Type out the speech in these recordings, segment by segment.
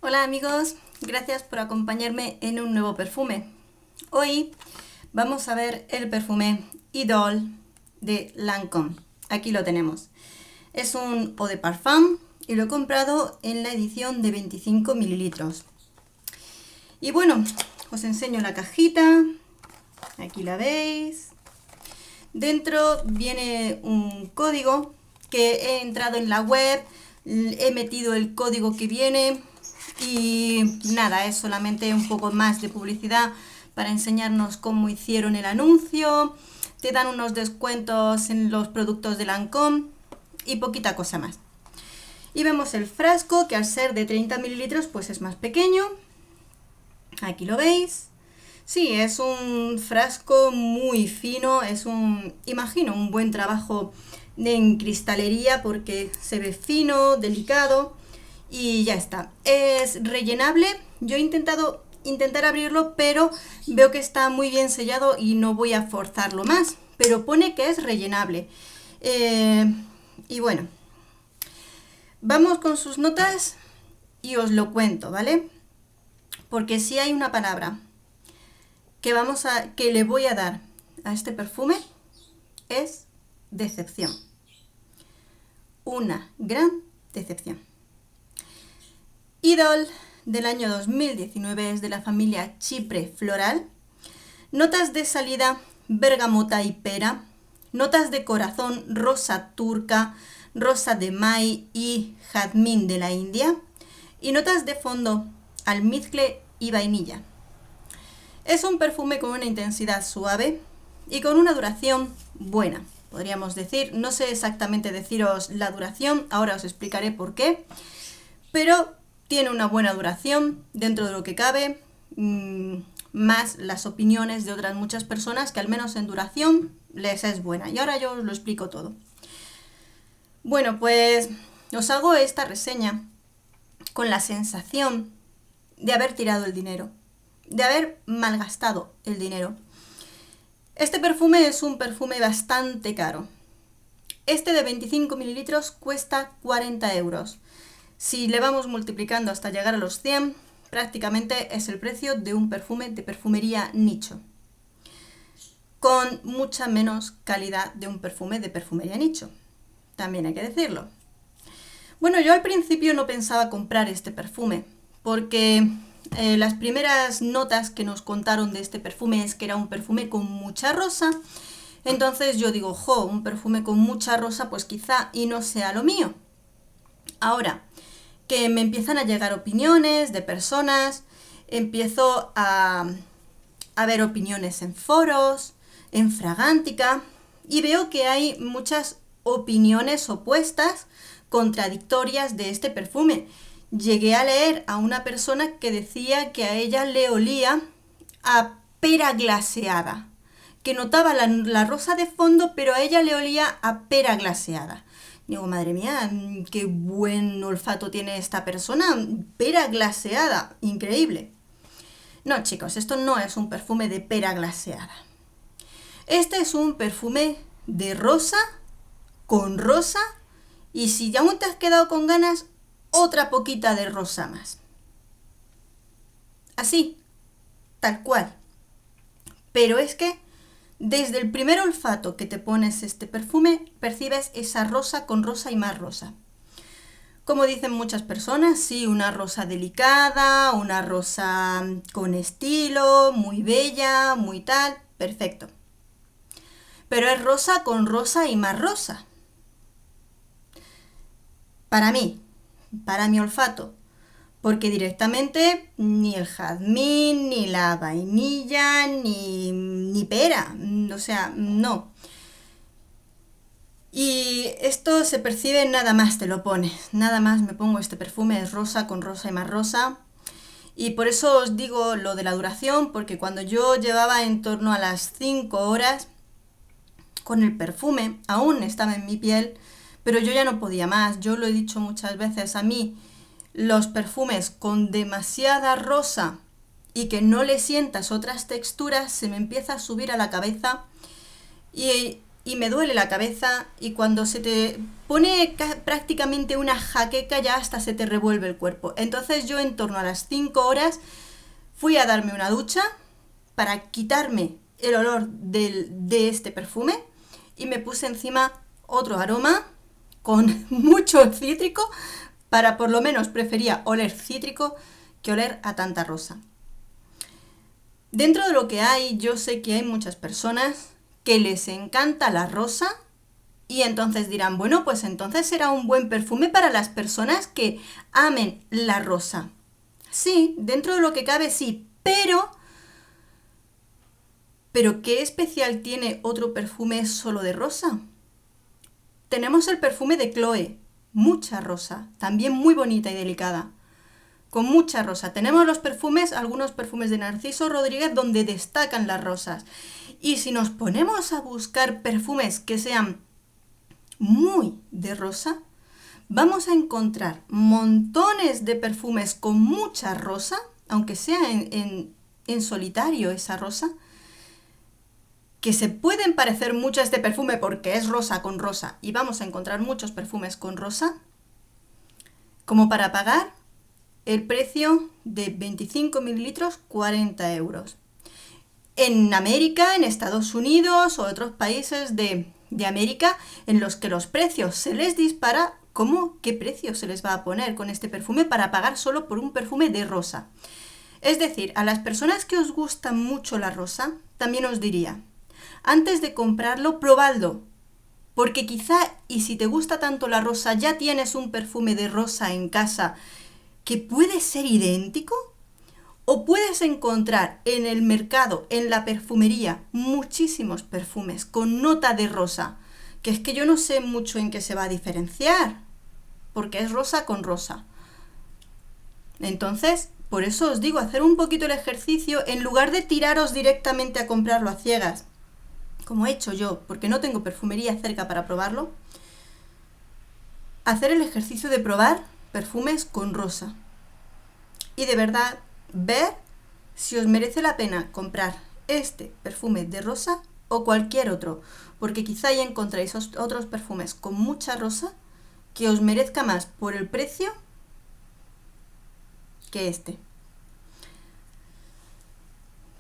Hola amigos, gracias por acompañarme en un nuevo perfume. Hoy vamos a ver el perfume Idol de Lancôme. Aquí lo tenemos. Es un eau de parfum y lo he comprado en la edición de 25 mililitros. Y bueno, os enseño la cajita. Aquí la veis. Dentro viene un código que he entrado en la web, he metido el código que viene. Y nada, es solamente un poco más de publicidad para enseñarnos cómo hicieron el anuncio. Te dan unos descuentos en los productos de Lancôme y poquita cosa más. Y vemos el frasco, que al ser de 30 mililitros pues es más pequeño. Aquí lo veis. Sí, es un frasco muy fino, imagino, un buen trabajo en cristalería porque se ve fino, delicado. Y ya está. Es rellenable. Yo he intentado abrirlo, pero veo que está muy bien sellado y no voy a forzarlo más. Pero pone que es rellenable. Y bueno, vamos con sus notas y os lo cuento, ¿vale? Porque si hay una palabra que le voy a dar a este perfume, es decepción. Una gran decepción. Idol del año 2019 es de la familia Chypre Floral. Notas de salida bergamota y pera. Notas de corazón rosa turca, rosa de maíz y jazmín de la India. Y notas de fondo almizcle y vainilla. Es un perfume con una intensidad suave y con una duración buena, podríamos decir. No sé exactamente deciros la duración, ahora os explicaré por qué. Pero tiene una buena duración dentro de lo que cabe, más las opiniones de otras muchas personas que al menos en duración les es buena. Y ahora yo os lo explico todo. Bueno, pues os hago esta reseña con la sensación de haber tirado el dinero, de haber malgastado el dinero. Este perfume es un perfume bastante caro. Este de 25 mililitros cuesta 40 euros. Si le vamos multiplicando hasta llegar a los 100, prácticamente es el precio de un perfume de perfumería nicho, con mucha menos calidad de un perfume de perfumería nicho, también hay que decirlo. Bueno, yo al principio no pensaba comprar este perfume, porque las primeras notas que nos contaron de este perfume es que era un perfume con mucha rosa. Entonces yo digo, un perfume con mucha rosa, pues quizá y no sea lo mío. Ahora, que me empiezan a llegar opiniones de personas, empiezo a ver opiniones en foros, en Fragántica, y veo que hay muchas opiniones opuestas, contradictorias de este perfume. Llegué a leer a una persona que decía que a ella le olía a pera glaseada, que notaba la rosa de fondo, pero a ella le olía a pera glaseada. Digo, madre mía, qué buen olfato tiene esta persona, pera glaseada, increíble. No, chicos, esto no es un perfume de pera glaseada. Este es un perfume de rosa, con rosa, y si ya aún te has quedado con ganas, otra poquita de rosa más. Así, tal cual. Pero es que desde el primer olfato que te pones este perfume, percibes esa rosa con rosa y más rosa. Como dicen muchas personas, sí, una rosa delicada, una rosa con estilo, muy bella, muy tal, perfecto. Pero es rosa con rosa y más rosa. Para mí, para mi olfato. Porque directamente ni el jazmín, ni la vainilla, ni pera. O sea, no. Y esto se percibe nada más te lo pones. Nada más me pongo este perfume, es rosa con rosa y más rosa. Y por eso os digo lo de la duración, porque cuando yo llevaba en torno a las 5 horas con el perfume, aún estaba en mi piel, pero yo ya no podía más. Yo lo he dicho muchas veces, a mí los perfumes con demasiada rosa y que no le sientas otras texturas se me empieza a subir a la cabeza y y me duele la cabeza, y cuando se te pone prácticamente una jaqueca ya hasta se te revuelve el cuerpo. Entonces yo en torno a las 5 horas fui a darme una ducha para quitarme el olor de este perfume y me puse encima otro aroma con mucho cítrico, para por lo menos prefería oler cítrico que oler a tanta rosa. Dentro de lo que hay, yo sé que hay muchas personas que les encanta la rosa y entonces dirán, bueno, pues entonces será un buen perfume para las personas que amen la rosa. Sí, dentro de lo que cabe sí, pero ¿qué especial tiene otro perfume solo de rosa? Tenemos el perfume de Chloe, mucha rosa, también muy bonita y delicada, con mucha rosa. Tenemos los perfumes, algunos perfumes de Narciso Rodríguez donde destacan las rosas. Y si nos ponemos a buscar perfumes que sean muy de rosa, vamos a encontrar montones de perfumes con mucha rosa, aunque sea en solitario esa rosa, que se pueden parecer mucho a este perfume porque es rosa con rosa, y vamos a encontrar muchos perfumes con rosa, como para pagar el precio de 25 mililitros, 40 euros. En América, en Estados Unidos o otros países de América, en los que los precios se les dispara, ¿cómo? ¿Qué precio se les va a poner con este perfume para pagar solo por un perfume de rosa? Es decir, a las personas que os gusta mucho la rosa, también os diría, antes de comprarlo, probadlo, porque quizá, y si te gusta tanto la rosa, ya tienes un perfume de rosa en casa que puede ser idéntico. O puedes encontrar en el mercado, en la perfumería, muchísimos perfumes con nota de rosa, que es que yo no sé mucho en qué se va a diferenciar, porque es rosa con rosa. Entonces, por eso os digo, hacer un poquito el ejercicio en lugar de tiraros directamente a comprarlo a ciegas, como he hecho yo, porque no tengo perfumería cerca para probarlo. Hacer el ejercicio de probar perfumes con rosa. Y de verdad, ver si os merece la pena comprar este perfume de rosa o cualquier otro, porque quizá ya encontréis otros perfumes con mucha rosa que os merezca más por el precio que este.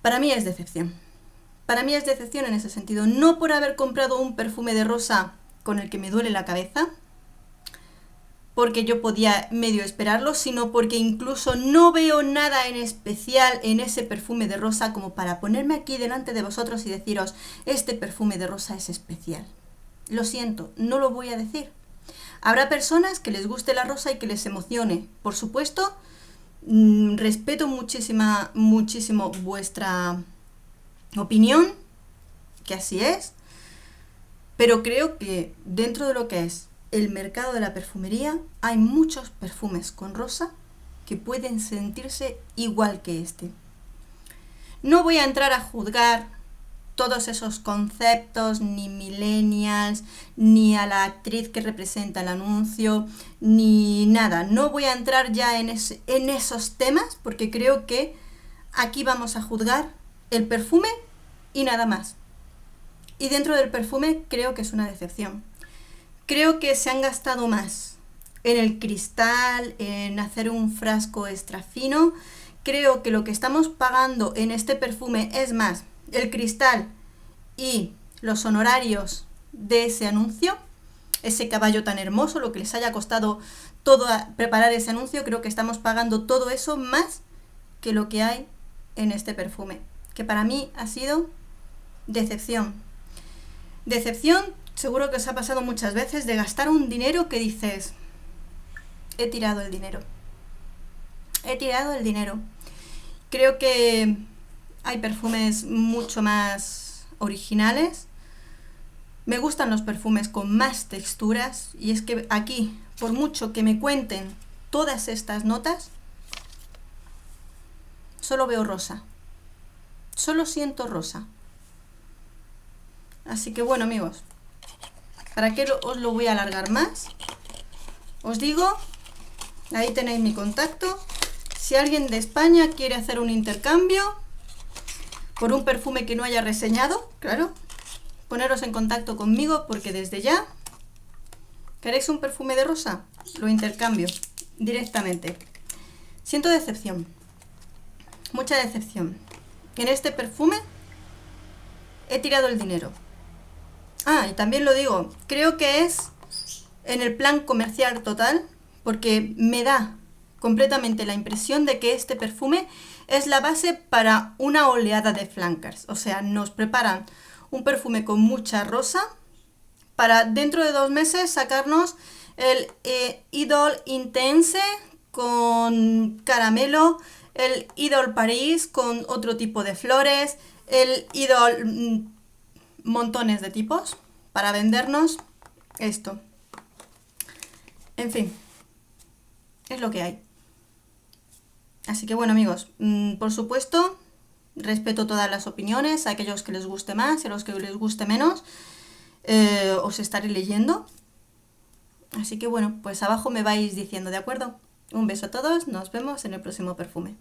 Para mí es decepción. Para mí es decepción en ese sentido, no por haber comprado un perfume de rosa con el que me duele la cabeza, porque yo podía medio esperarlo, sino porque incluso no veo nada en especial en ese perfume de rosa como para ponerme aquí delante de vosotros y deciros, este perfume de rosa es especial. Lo siento, no lo voy a decir. Habrá personas que les guste la rosa y que les emocione. Por supuesto, respeto muchísimo vuestra opinión, que así es, pero creo que dentro de lo que es el mercado de la perfumería hay muchos perfumes con rosa que pueden sentirse igual que este. No voy a entrar a juzgar todos esos conceptos, ni millennials, ni a la actriz que representa el anuncio, ni nada. No voy a entrar ya en esos temas porque creo que aquí vamos a juzgar el perfume y nada más. Y dentro del perfume creo que es una decepción. Creo que se han gastado más en el cristal, en hacer un frasco extra fino. Creo que lo que estamos pagando en este perfume es más el cristal y los honorarios de ese anuncio, ese caballo tan hermoso, lo que les haya costado todo preparar ese anuncio. Creo que estamos pagando todo eso más que lo que hay en este perfume, que para mí ha sido decepción. Decepción. Seguro que os ha pasado muchas veces de gastar un dinero que dices, he tirado el dinero. He tirado el dinero. Creo que hay perfumes mucho más originales. Me gustan los perfumes con más texturas y es que aquí, por mucho que me cuenten todas estas notas, solo veo rosa. Solo siento rosa. Así que bueno, amigos, ¿para qué os lo voy a alargar más? Os digo, ahí tenéis mi contacto. Si alguien de España quiere hacer un intercambio por un perfume que no haya reseñado, claro, poneros en contacto conmigo porque desde ya, ¿queréis un perfume de rosa? Lo intercambio directamente. Siento decepción, mucha decepción. En este perfume he tirado el dinero. Ah, y también lo digo, creo que es en el plan comercial total, porque me da completamente la impresión de que este perfume es la base para una oleada de flankers. O sea, nos preparan un perfume con mucha rosa para dentro de 2 meses sacarnos el Idol Intense con caramelo, el Idol Paris con otro tipo de flores, el Idol montones de tipos para vendernos esto. En fin, es lo que hay. Así que bueno, amigos, por supuesto, respeto todas las opiniones, a aquellos que les guste más y a los que les guste menos, os estaré leyendo. Así que bueno, pues abajo me vais diciendo, ¿de acuerdo? Un beso a todos, nos vemos en el próximo perfume.